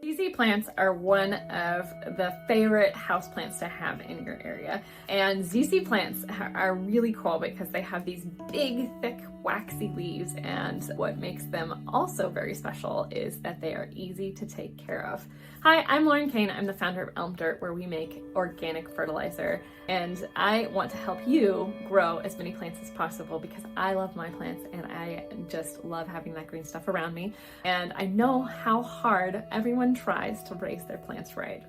ZZ plants are one of the favorite houseplants to have in your area. And ZZ plants are really cool because they have these big, thick, waxy leaves. And what makes them also very special is that they are easy to take care of. Hi, I'm Lauren Kane. I'm the founder of Elm Dirt, where we make organic fertilizer. And I want to help you grow as many plants as possible because I love my plants and I just love having that green stuff around me. And I know how hard everyone tries to raise their plants right.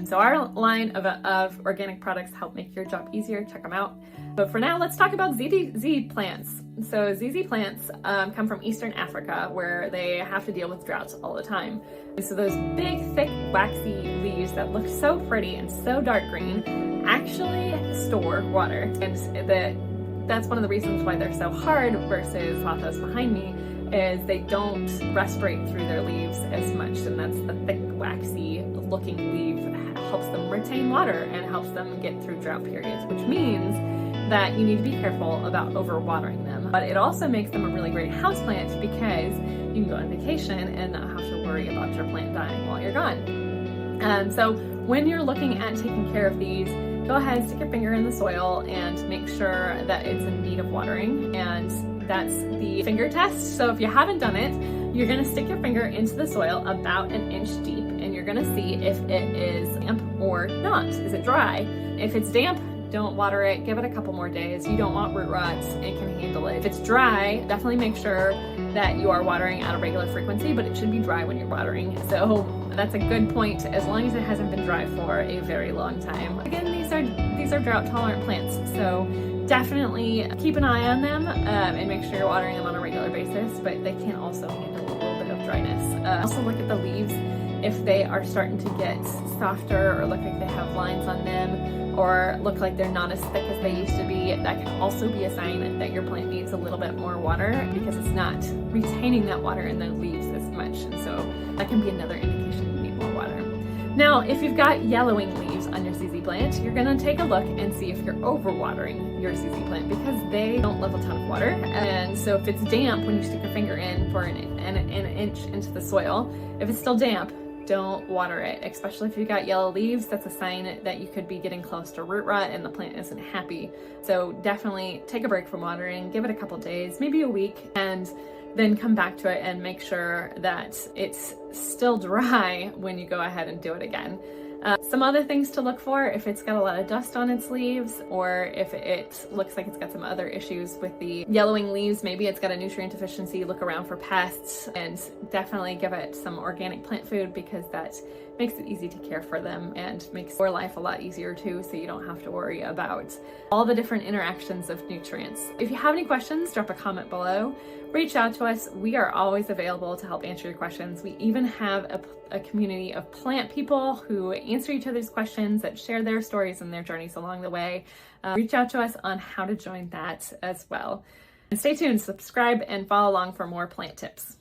So our line of organic products help make your job easier. Check them out. But for now, let's talk about ZZ plants. So ZZ plants come from Eastern Africa, where they have to deal with droughts all the time. And so those big, thick, waxy leaves that look so pretty and so dark green actually store water. And that's one of the reasons why they're so hard versus pothos behind me, is they don't respirate through their leaves as much, and that's the thick, waxy looking leaf that helps them retain water and helps them get through drought periods, which means that you need to be careful about overwatering them. But it also makes them a really great houseplant because you can go on vacation and not have to worry about your plant dying while you're gone. So when you're looking at taking care of these, go ahead, stick your finger in the soil and make sure that it's in need of watering. And that's the finger test. So if you haven't done it, you're gonna stick your finger into the soil about 1 inch deep and you're gonna see if it is damp or not. Is it dry? If it's damp, don't water it, give it a couple more days. You don't want root rots, it can handle it. If it's dry, definitely make sure that you are watering at a regular frequency, but it should be dry when you're watering. So that's a good point, as long as it hasn't been dry for a very long time. Again, these are drought tolerant plants, so definitely keep an eye on them and make sure you're watering them on a regular basis, but they can also handle a little bit of dryness. Also look at the leaves. If they are starting to get softer or look like they have lines on them or look like they're not as thick as they used to be, that can also be a sign that your plant needs a little bit more water because it's not retaining that water in the leaves as much. And so that can be another indication you need more water. Now, if you've got yellowing leaves on your ZZ plant, you're gonna take a look and see if you're overwatering your ZZ plant because they don't love a ton of water. And so if it's damp, when you stick your finger in for an inch into the soil, if it's still damp, don't water it, especially if you've got yellow leaves. That's a sign that you could be getting close to root rot and the plant isn't happy. So definitely take a break from watering, give it a couple days, maybe a week, and then come back to it and make sure that it's still dry when you go ahead and do it again. Some other things to look for: if it's got a lot of dust on its leaves, or if it looks like it's got some other issues with the yellowing leaves, maybe it's got a nutrient deficiency, look around for pests, and definitely give it some organic plant food because that makes it easy to care for them and makes your life a lot easier too, so you don't have to worry about all the different interactions of nutrients. If you have any questions, drop a comment below. Reach out to us. We are always available to help answer your questions. We even have a community of plant people who answer each other's questions, that share their stories and their journeys along the way. Reach out to us on how to join that as well. And stay tuned, subscribe, and follow along for more plant tips.